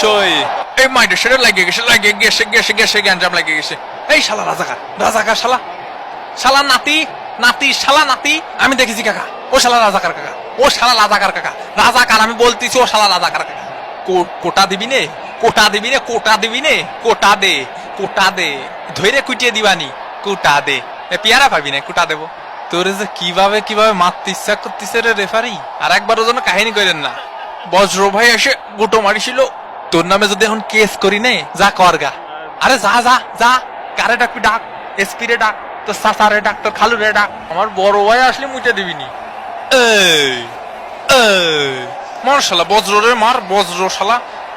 চই এই মাইটা সেটা লাগিয়ে গেছে গ্যাঞ্জাম লাগিয়ে গেছে। এই শালা রাজাকার শালা নাতি শালা নাতি আমি দেখেছি কাকা। ও শালা রাজাকার কাকা, ও শালা রাজাকার কাকা, রাজাকার আমি বলতেছি, ও শালা রাজাকার কাকা। কোটা দিবি নে, কোটা দে ধৈরে কুটিয়ে দিবানি, কোটা দে। পেয়ারা পাবি না, কোটা দেবো। তোরে যে কিভাবে মারতে ইচ্ছা করতেছে রে রেফারি। আর একবারও যেন কাহিনী করেন না। বজ্র ভাই এসে গুটো মারিছিল, তোর নামে যদি এখন কেস করি নে, যা করগা। আরে যা কারে ডাকবি ডাক, এসপি রে ডাক, তোর সাসারে ডাক, তোর খালু রে ডাক। আমার বড় ভাই আসলে মুইটা দিবিনি। মার শালা বজ্র রে মার,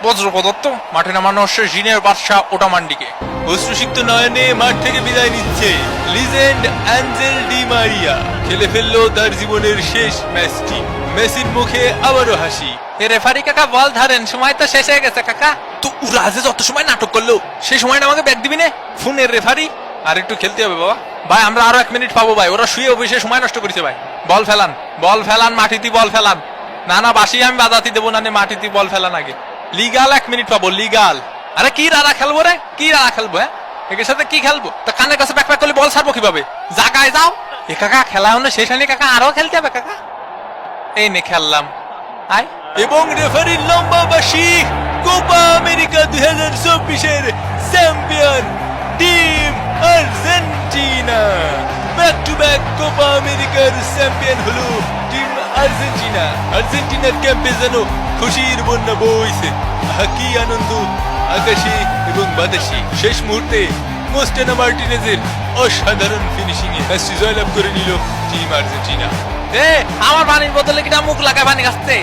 বজ্র পদত্ত মাঠে নামানো হচ্ছে জিনের বাদশা ওটামান্ডিকে। অশ্রুসিক্ত নয়নে মাঠ থেকে বিদায় নিচ্ছে লিজেন্ড অ্যাঞ্জেল ডি মারিয়া। খেলে ফেললো তার জীবনের শেষ ম্যাচটি। মেসির মুখে আবারও হাসি। এ রেফারি কাকা বল ধরেন, সময় তো শেষ হয়ে গেছে কাকা। তো উরাজে যত সময় নাটক করলো, সেই সময়টা আমাকে ব্যাগ দিবি না ফোনের রেফারি। আর একটু খেলতে হবে বাবা। ভাই আমরা আরো 1 মিনিট পাবো ভাই, ওরা শুয়ে বসে সময় নষ্ট করেছে ভাই। বল ফেলান মাটিতে বল ফেলান। না বাসি আমি বাজাতি দেবো না, মাটিতে বল ফেলান আগে। লিগাল 1 মিনিট পাবো, লিগাল। আরে কি রাড়া খেলবো রে, হ্যাঁ এর সাথে কি খেলবো? তা কানের কাছে ব্যাক করলে বল ছাড়বো কিভাবে? জাগায় যাও। এ কাকা খেলা হলে শেষ হয়নি কাকা, আরো খেলতে হবে কাকা। এই নে খেললাম আয়। এবং রেফারির লম্বা বাঁশি। কোপা আমেরিকা 2024-এর champion team Argentina. Back to back Copa আমেরিকার চ্যাম্পিয়ন হলো টিম আর্জেন্টিনা। আর্জেন্টিনার ক্যাম্পে যেন খুশির বন্যা বইছে। কি আনন্দ আকাশে এবং বাতাসে। শেষ মুহূর্তে মোস্টেনা মার্টিনেজের অসাধারণ ফিনিশিং এ ম্যাচটি জয়লাভ করে নিল টিম আর্জেন্টিনা। আমার পানির বোতলে কিটা মুখ লাগায় পানি গাছতে।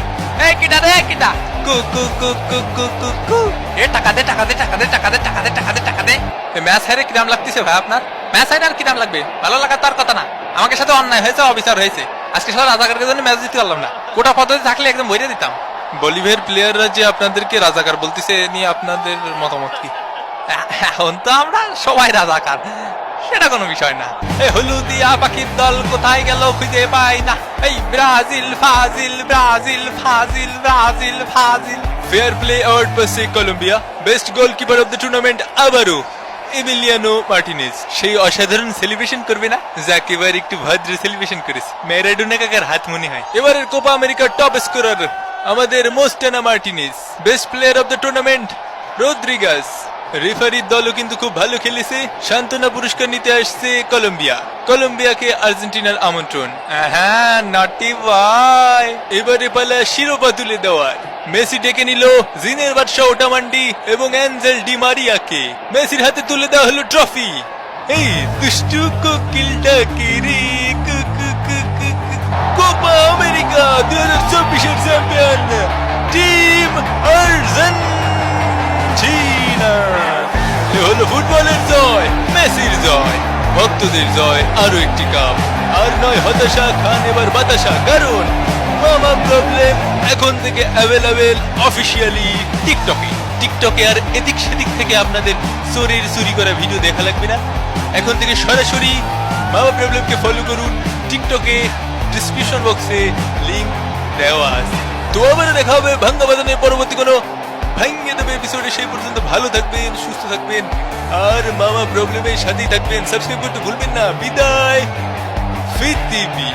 এই কিটা রে কিটা, কু কু কু কু কু কু কু। এ টাকা দে। ম্যাচ হারে কিরাম লাগতেছে ভাই আপনার? ম্যাচ হারে আর কিরাম লাগবে? ভালো লাগার তার কথা না। আমাকে সাথে অন্যায় হয়েছে, অবিচার হয়েছে। আজকে সারা রাজাকারকে জন্য ম্যাচ দিতে পারলাম না। কোটা পদ্ধতি থাকলে একদম ভরে দিতাম। বলিভিয়ার প্লেয়াররা যে আপনাদেরকে রাজাকার বলতেছে, নিয়ে আপনাদের মতামত কি? এখন তো আমরা সবাই রাজাকার, সেটা কোনো বিষয় না। এই হলুদিয়া পাখির দল কোথায় গেল খুঁজে পাই না। এই ব্রাজিল ফাজিল। ফেয়ার প্লে অ্যাওয়ার্ড পাচ্ছে Colombia. Best goalkeeper of the tournament আবারও এমিলিয়ানো মার্টিনেজ। সেই অসাধারণ সেলিব্রেশন করবে না, যাকে এবার একটু ভদ্র সেলিব্রেশন করেছে। ম্যারাডোনা কাকার হাত মনে হয়। এবারের কোপা আমেরিকার টপ স্কোরার আমাদের মোস্টেনা Martinez. Best player of the tournament Rodriguez. রেফারির দলও কিন্তু খুব ভালো খেলেছে। সান্ত্বনা পুরস্কার নিতে আসছে কলম্বিয়াকে আর্জেন্টিনার আমন্ত্রণ। হ্যাঁ নাটি ভাই, এবারে পালা শিরোপা তুলে দেওয়ার। মেসি ডেকে নিল জিনের বাদশা ওটামান্ডি এবং অ্যাঞ্জেল ডি মারিয়াকে। মেসির হাতে তুলে দেওয়া হলো ট্রফি। এই দুষ্টু কোকিলটা কিরি কোপা আমেরিকা 2024-এর চ্যাম্পিয়ন টিম আর্জেন্টিনা। হলো ফুটবলের জয়, মেসির জয়, ভক্তদের জয়। আরো একটি কাপ, আর নয় হতাশা, খান এবার বাতাসা। কারণ মামা প্রবলেম এখন থেকে অ্যাভেলেবেল অফিসিয়ালি টিকটকে। আর এদিক সেদিক থেকে আপনাদের চুরি করা ভিডিও দেখা লাগবে না। এখন থেকে সরাসরি মামা প্রবলেমকে ফলো করুন টিকটকে। ডিসক্রিপশন বক্সে লিংক দেওয়া আছে। তো আবার দেখা হবে ভাঙ্গা বাজানের পরবর্তী কোনো ভাঙ্গে দেবে এপিসোডে। সেই পর্যন্ত ভালো থাকবেন, সুস্থ থাকবেন, আর মামা প্রবলেমের সাথেই থাকবেন। সাবস্ক্রাইব করতে ভুলবেন না। বিদায় ফিতিবি।